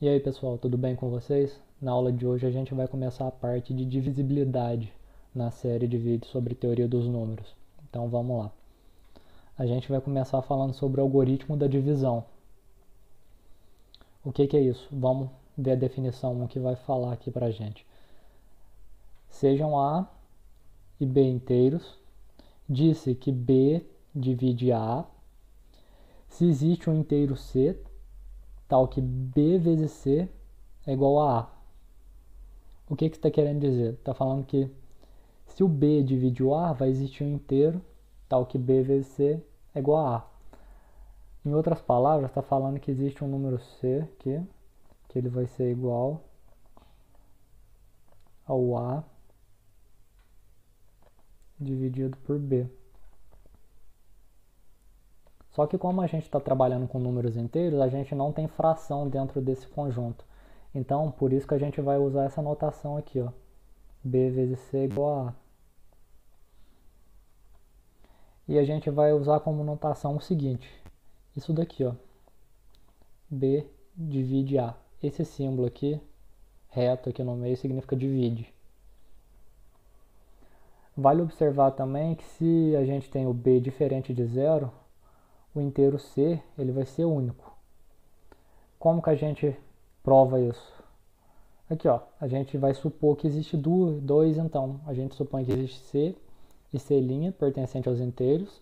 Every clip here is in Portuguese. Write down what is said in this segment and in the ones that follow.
E aí pessoal, tudo bem com vocês? Na aula de hoje a gente vai começar a parte de divisibilidade na série de vídeos sobre teoria dos números. Então vamos lá. A gente vai começar falando sobre o algoritmo da divisão. O que é isso? Vamos ver a definição que vai falar aqui pra gente. Sejam A e B inteiros. Disse que B divide A. Se existe um inteiro C, tal que B vezes C é igual a A. O que está querendo dizer? Está falando que se o B divide o A, vai existir um inteiro, tal que B vezes C é igual a A. Em outras palavras, está falando que existe um número C aqui, que ele vai ser igual ao A dividido por B. Só que como a gente está trabalhando com números inteiros, a gente não tem fração dentro desse conjunto. Então, por isso que a gente vai usar essa notação aqui, ó. B vezes C é igual a A. E a gente vai usar como notação o seguinte. Isso daqui, ó. B divide A. Esse símbolo aqui, reto aqui no meio, significa divide. Vale observar também que se a gente tem o B diferente de zero, o inteiro C ele vai ser único. Como que a gente prova isso? Aqui, ó, a gente vai supor que existe dois, então. A gente supõe que existe C e C' pertencente aos inteiros,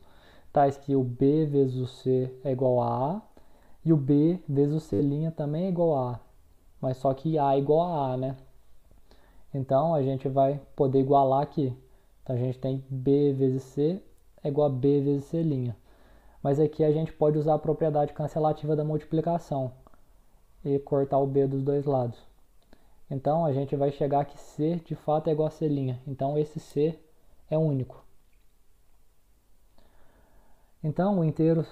tais que o B vezes o C é igual a A, e o B vezes o C' também é igual a A. Mas só que A é igual a A, né? Então, a gente vai poder igualar aqui. Então, a gente tem B vezes C é igual a B vezes C'. Mas aqui a gente pode usar a propriedade cancelativa da multiplicação e cortar o B dos dois lados. Então, a gente vai chegar que C de fato é igual a C'. Então, esse C é único. Então, o inteiro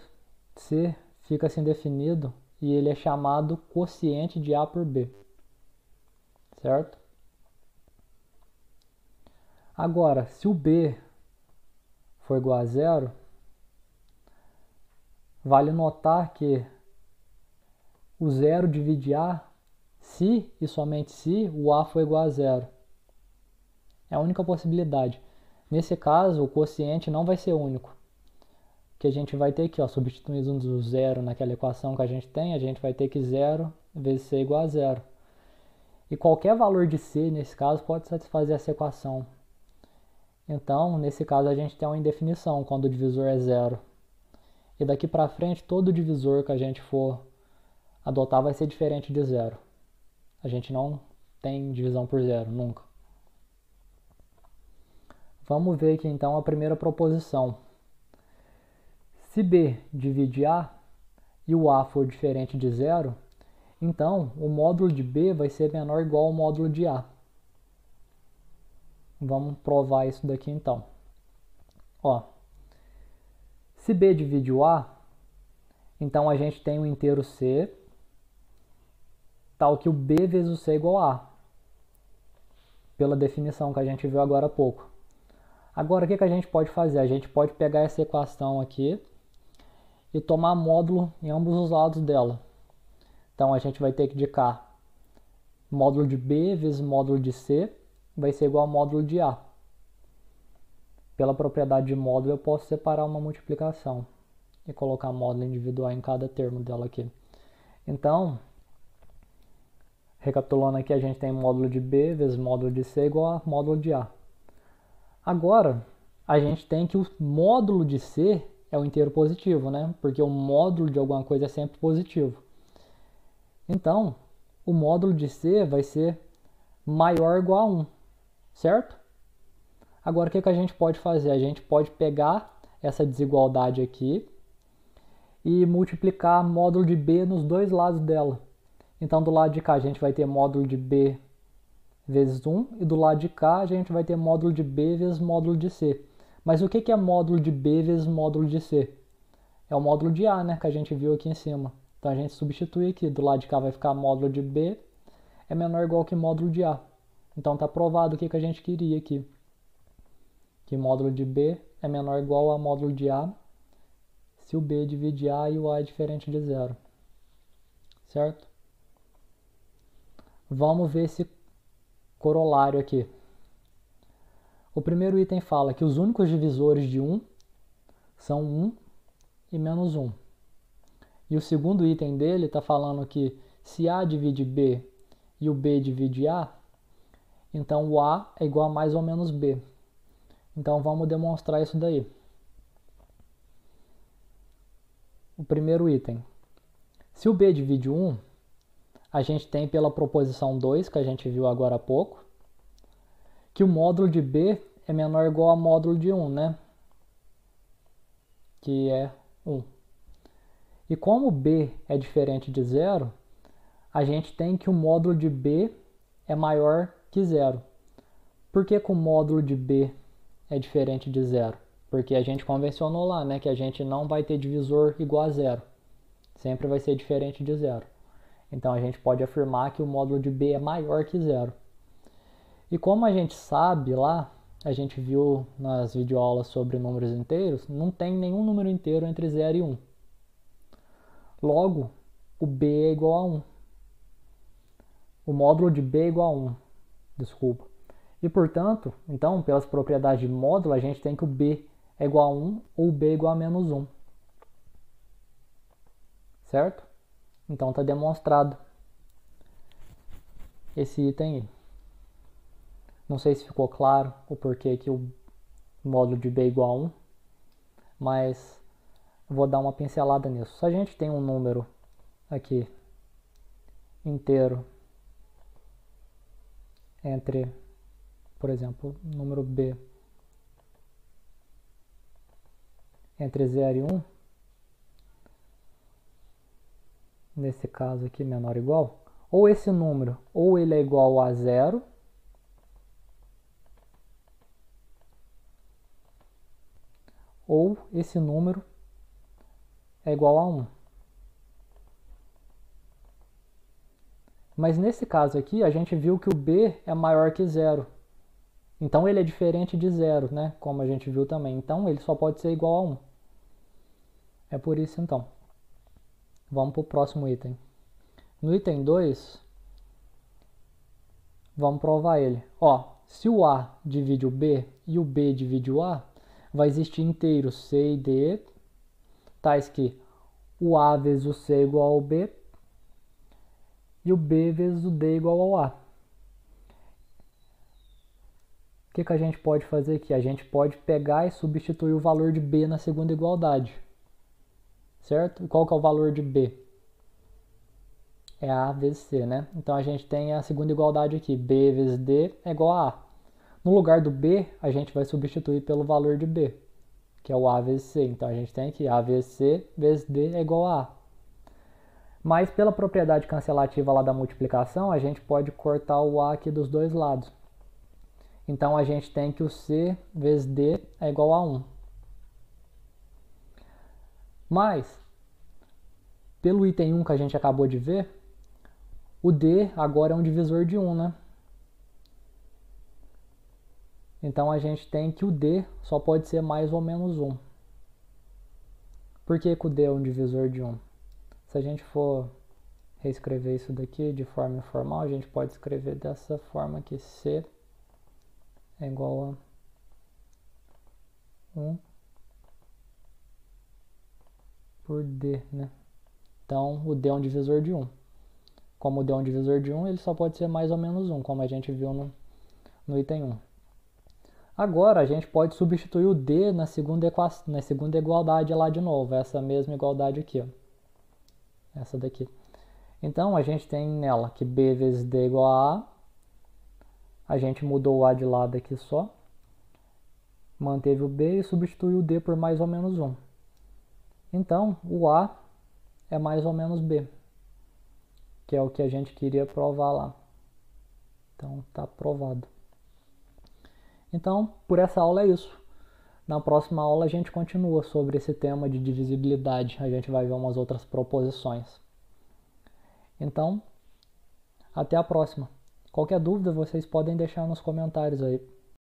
C fica assim definido e ele é chamado quociente de A por B. Certo? Agora, se o B for igual a zero, vale notar que o zero divide A se e somente se o A for igual a zero. É a única possibilidade. Nesse caso, o quociente não vai ser único. Que a gente vai ter aqui, ó, substituindo o zero naquela equação que a gente vai ter que zero vezes C igual a zero. E qualquer valor de C, nesse caso, pode satisfazer essa equação. Então, nesse caso, a gente tem uma indefinição quando o divisor é zero. E daqui para frente, todo divisor que a gente for adotar vai ser diferente de zero. A gente não tem divisão por zero, nunca. Vamos ver aqui então a primeira proposição. Se B divide A e o A for diferente de zero, então o módulo de B vai ser menor ou igual ao módulo de A. Vamos provar isso daqui então. Ó, se B divide o A, então a gente tem o inteiro C, tal que o B vezes o C é igual a A, pela definição que a gente viu agora há pouco. Agora, o que a gente pode fazer? A gente pode pegar essa equação aqui e tomar módulo em ambos os lados dela. Então, a gente vai ter que indicar módulo de B vezes módulo de C vai ser igual ao módulo de A. Pela propriedade de módulo, eu posso separar uma multiplicação e colocar módulo individual em cada termo dela aqui. Então, recapitulando aqui, a gente tem módulo de B vezes módulo de C igual a módulo de A. Agora, a gente tem que o módulo de C é o inteiro positivo, né? Porque o módulo de alguma coisa é sempre positivo. Então, o módulo de C vai ser maior ou igual a 1, certo? Agora, o que a gente pode fazer? A gente pode pegar essa desigualdade aqui e multiplicar módulo de B nos dois lados dela. Então, do lado de cá, a gente vai ter módulo de B vezes 1, e do lado de cá a gente vai ter módulo de B vezes módulo de C. Mas o que é módulo de B vezes módulo de C? É o módulo de A, né, que a gente viu aqui em cima. Então a gente substitui aqui, do lado de cá vai ficar módulo de B é menor ou igual que módulo de A. Então está provado o que a gente queria aqui. Que módulo de B é menor ou igual a módulo de A se o B divide A e o A é diferente de zero. Certo? Vamos ver esse corolário aqui. O primeiro item fala que os únicos divisores de 1 são 1 e menos 1. E o segundo item dele está falando que se A divide B e o B divide A, então o A é igual a mais ou menos B. Então vamos demonstrar isso daí. O primeiro item. Se o B divide 1, a gente tem pela proposição 2, que a gente viu agora há pouco, que o módulo de B é menor ou igual ao módulo de 1, né? Que é 1. E como B é diferente de 0, a gente tem que o módulo de B é maior que 0. Por que o módulo de B é diferente de 0? Porque a gente convencionou lá, né, que a gente não vai ter divisor igual a 0. Sempre vai ser diferente de 0. Então a gente pode afirmar que o módulo de B é maior que 0. E como a gente sabe lá, a gente viu nas videoaulas sobre números inteiros, não tem nenhum número inteiro entre 0 e 1. Logo, o B é igual a 1. O módulo de B é igual a 1. Desculpa. E portanto, então, pelas propriedades de módulo, a gente tem que o B é igual a 1 ou o B é igual a menos 1. Certo? Então está demonstrado esse item aí. Não sei se ficou claro o porquê que o módulo de B é igual a 1, mas vou dar uma pincelada nisso. Se a gente tem um número aqui inteiro entre, por exemplo, número B entre 0 e 1, nesse caso aqui menor ou igual, ou esse número, ou ele é igual a 0, ou esse número é igual a 1. Mas nesse caso aqui, a gente viu que o B é maior que 0. Então ele é diferente de 0, né? Como a gente viu também. Então ele só pode ser igual a 1. É por isso então. Vamos para o próximo item. No item 2, vamos provar ele. Ó, se o A divide o B e o B divide o A, vai existir inteiros C e D, tais que o A vezes o C é igual ao B e o B vezes o D é igual ao A. O que a gente pode fazer aqui? A gente pode pegar e substituir o valor de B na segunda igualdade. Certo? E qual que é o valor de B? É A vezes C, né? Então a gente tem a segunda igualdade aqui. B vezes D é igual a A. No lugar do B, a gente vai substituir pelo valor de B, que é o A vezes C. Então a gente tem aqui A vezes C vezes D é igual a A. Mas pela propriedade cancelativa lá da multiplicação, a gente pode cortar o A aqui dos dois lados. Então a gente tem que o C vezes D é igual a 1. Mas, pelo item 1 que a gente acabou de ver, o D agora é um divisor de 1, né? Então a gente tem que o D só pode ser mais ou menos 1. Por que o D é um divisor de 1? Se a gente for reescrever isso daqui de forma informal, a gente pode escrever dessa forma aqui. C é igual a 1 por D, né? Então o D é um divisor de 1. Como o D é um divisor de 1, ele só pode ser mais ou menos 1, como a gente viu no item 1. Agora a gente pode substituir o D na segunda igualdade lá de novo, essa mesma igualdade aqui, ó. Essa daqui. Então a gente tem nela que B vezes D é igual a A. A gente mudou o A de lado aqui só. Manteve o B e substituiu o D por mais ou menos 1. Então o A é mais ou menos B, que é o que a gente queria provar lá. Então está provado. Então, por essa aula é isso. Na próxima aula a gente continua sobre esse tema de divisibilidade. A gente vai ver umas outras proposições. Então, até a próxima. Qualquer dúvida vocês podem deixar nos comentários aí.